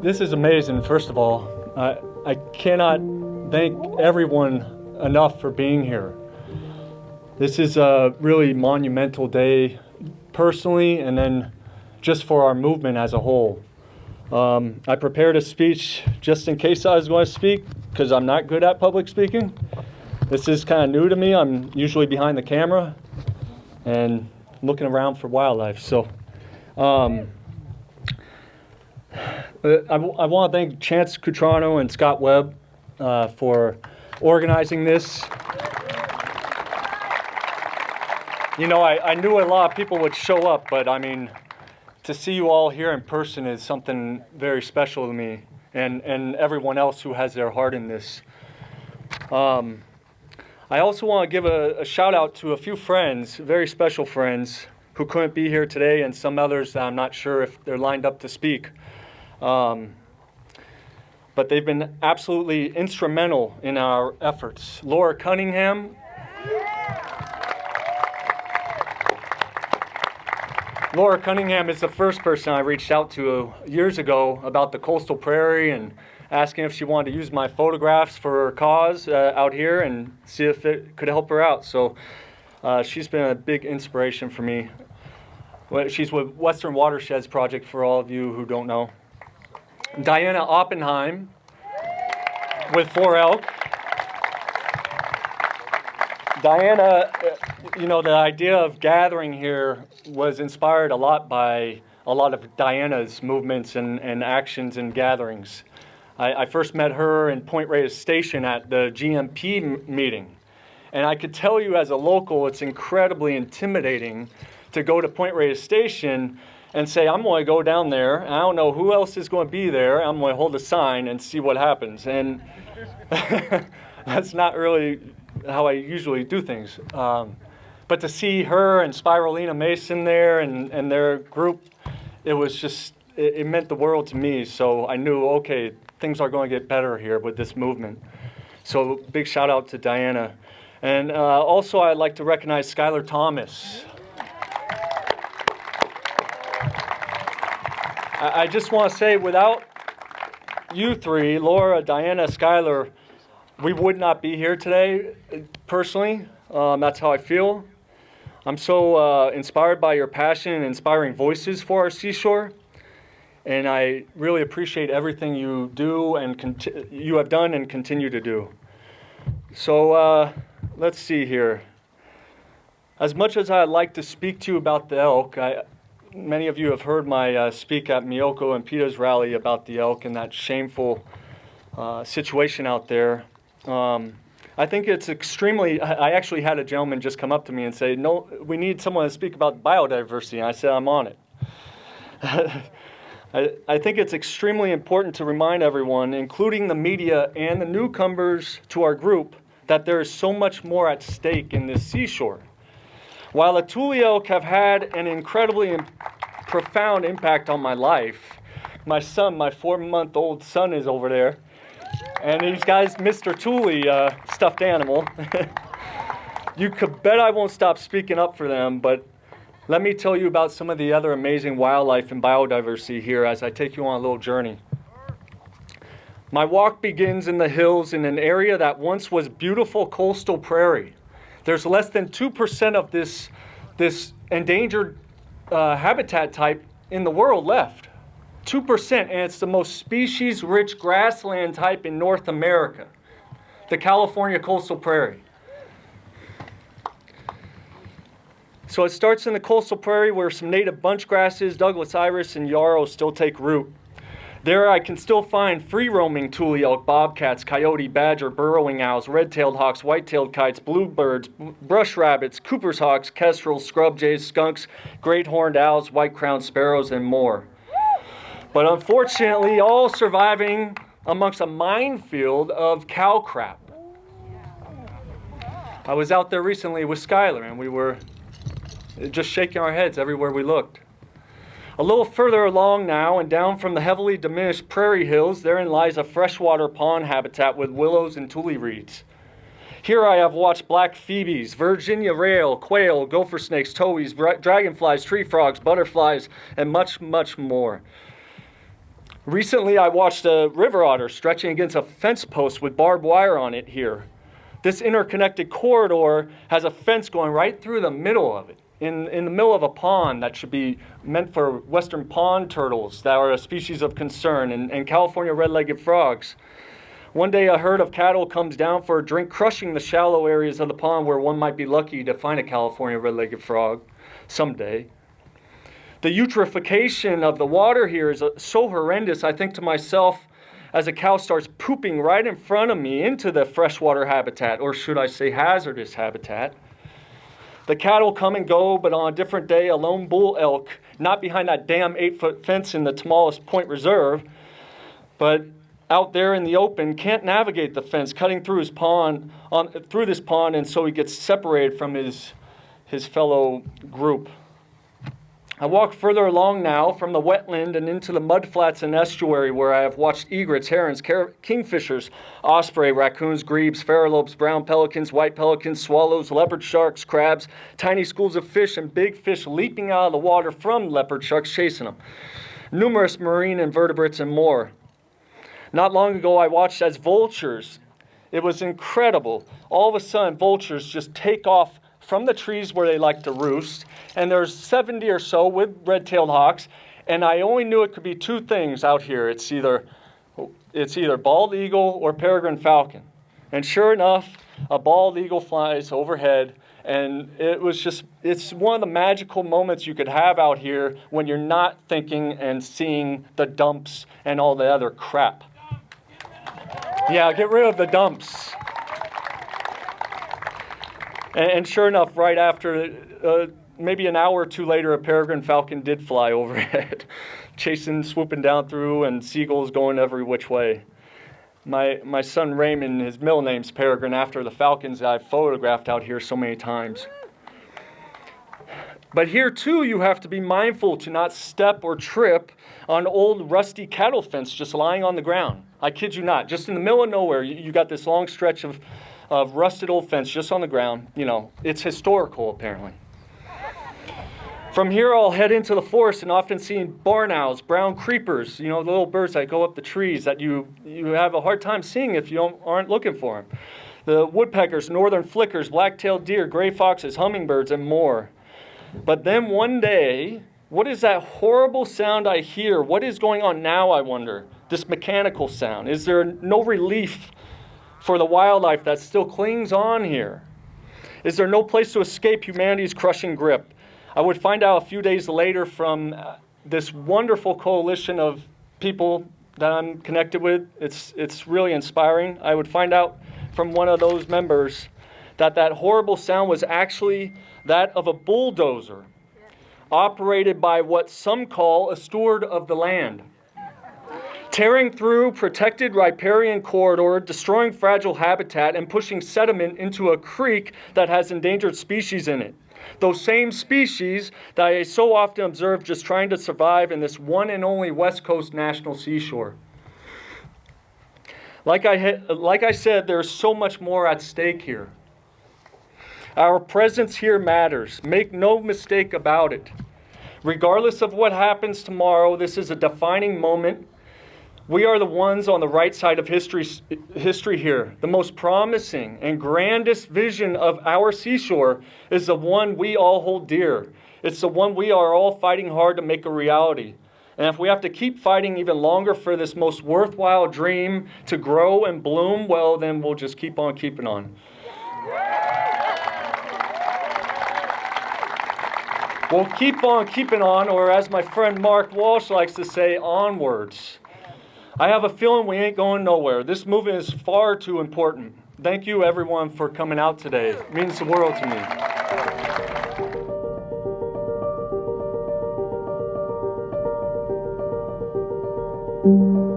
This is amazing, first of all. I cannot thank everyone enough for being here. This is a really monumental day personally, and then just for our movement as a whole. I prepared a speech just in case I was going to speak, because I'm not good at public speaking. This is kind of new to me. I'm usually behind the camera and looking around for wildlife. So I want to thank Chance Cutrano and Scott Webb for organizing this. You know, I knew a lot of people would show up, but I mean, to see you all here in person is something very special to me and everyone else who has their heart in this. I also want to give a shout out to a few friends, very special friends, who couldn't be here today, and some others that I'm not sure if they're lined up to speak. But they've been absolutely instrumental in our efforts. Laura Cunningham. Laura Cunningham is the first person I reached out to years ago about the coastal prairie and asking if she wanted to use my photographs for her cause out here and see if it could help her out. So she's been a big inspiration for me. She's with Western Watersheds Project, for all of you who don't know. Diana Oppenheim with 4 Elk. Diana, you know, the idea of gathering here was inspired a lot by a lot of Diana's movements and actions and gatherings. I first met her in Point Reyes Station at the GMP meeting. And I could tell you as a local, it's incredibly intimidating to go to Point Reyes Station and say, I'm going to go down there, and I don't know who else is going to be there, I'm going to hold a sign and see what happens. And that's not really how I usually do things. But to see her and Spirulina Mason there and their group, it was just, it meant the world to me. So I knew, okay, things are going to get better here with this movement. So big shout out to Diana. And also I'd like to recognize Skylar Thomas. I just want to say, without you three, Laura, Diana, Skylar, we would not be here today, personally. That's how I feel. I'm so inspired by your passion and inspiring voices for our seashore. And I really appreciate everything you do and you have done and continue to do. So let's see here. As much as I'd like to speak to you about the elk, many of you have heard my speak at Miyoko and Pita's rally about the elk and that shameful situation out there. I think it's extremely, I actually had a gentleman just come up to me and say, no, we need someone to speak about biodiversity. And I said, I'm on it. I think it's extremely important to remind everyone, including the media and the newcomers to our group, that there is so much more at stake in this seashore. While the Thule elk have had an incredibly profound impact on my life, my son, my 4-month-old son is over there, and these guys, Mr. Thule, stuffed animal. You could bet I won't stop speaking up for them, but let me tell you about some of the other amazing wildlife and biodiversity here as I take you on a little journey. My walk begins in the hills in an area that once was beautiful coastal prairie. There's less than 2% of this endangered habitat type in the world left. 2%, and it's the most species-rich grassland type in North America, the California coastal prairie. So it starts in the coastal prairie where some native bunch grasses, Douglas iris, and yarrow still take root. There I can still find free-roaming Thule elk, bobcats, coyote, badger, burrowing owls, red-tailed hawks, white-tailed kites, bluebirds, brush rabbits, Cooper's hawks, kestrels, scrub jays, skunks, great-horned owls, white-crowned sparrows, and more. But unfortunately, all surviving amongst a minefield of cow crap. I was out there recently with Skylar, and we were just shaking our heads everywhere we looked. A little further along now and down from the heavily diminished prairie hills, therein lies a freshwater pond habitat with willows and tule reeds. Here I have watched black phoebes, Virginia rail, quail, gopher snakes, towies, dragonflies, tree frogs, butterflies, and much, much more. Recently, I watched a river otter stretching against a fence post with barbed wire on it here. This interconnected corridor has a fence going right through the middle of it, in the middle of a pond that should be meant for western pond turtles that are a species of concern, and California red-legged frogs. One day, a herd of cattle comes down for a drink, crushing the shallow areas of the pond where one might be lucky to find a California red-legged frog someday. The eutrophication of the water here is so horrendous, I think to myself, as a cow starts pooping right in front of me into the freshwater habitat, or should I say hazardous habitat. The cattle come and go, but on a different day, a lone bull elk, not behind that damn 8-foot fence in the Tamales Point Reserve, but out there in the open, can't navigate the fence, cutting through his pond, through this pond, and so he gets separated from his fellow group. I walk further along now from the wetland and into the mudflats and estuary where I have watched egrets, herons, kingfishers, osprey, raccoons, grebes, pharaohs, brown pelicans, white pelicans, swallows, leopard sharks, crabs, tiny schools of fish, and big fish leaping out of the water from leopard sharks chasing them. Numerous marine invertebrates and more. Not long ago, I watched as vultures. It was incredible. All of a sudden, vultures just take off from the trees where they like to roost, and there's 70 or so with red-tailed hawks, and I only knew it could be two things out here. It's either bald eagle or peregrine falcon. And sure enough, a bald eagle flies overhead, and it's one of the magical moments you could have out here when you're not thinking and seeing the dumps and all the other crap. Yeah, get rid of the dumps. And sure enough, right after, maybe an hour or two later, a peregrine falcon did fly overhead, swooping down through, and seagulls going every which way. My son Raymond, his middle name's Peregrine, after the falcons that I've photographed out here so many times. But here, too, you have to be mindful to not step or trip on old rusty cattle fence just lying on the ground. I kid you not. Just in the middle of nowhere, you got this long stretch of rusted old fence just on the ground. You know, it's historical, apparently. From here, I'll head into the forest and often see barn owls, brown creepers, the little birds that go up the trees that you have a hard time seeing if you aren't looking for them. The woodpeckers, northern flickers, black-tailed deer, gray foxes, hummingbirds, and more. But then one day, what is that horrible sound I hear? What is going on now, I wonder? This mechanical sound. Is there no relief for the wildlife that still clings on here? Is there no place to escape humanity's crushing grip? I would find out a few days later from this wonderful coalition of people that I'm connected with. It's really inspiring. I would find out from one of those members that horrible sound was actually that of a bulldozer operated by what some call a steward of the land, tearing through protected riparian corridor, destroying fragile habitat, and pushing sediment into a creek that has endangered species in it. Those same species that I so often observe just trying to survive in this one and only West Coast National Seashore. Like I said, there's so much more at stake here. Our presence here matters. Make no mistake about it. Regardless of what happens tomorrow, this is a defining moment. We are the ones on the right side of history here. The most promising and grandest vision of our seashore is the one we all hold dear. It's the one we are all fighting hard to make a reality. And if we have to keep fighting even longer for this most worthwhile dream to grow and bloom, well, then we'll just keep on keeping on. We'll keep on keeping on, or as my friend Mark Walsh likes to say, onwards. I have a feeling we ain't going nowhere. This movement is far too important. Thank you, everyone, for coming out today. It means the world to me.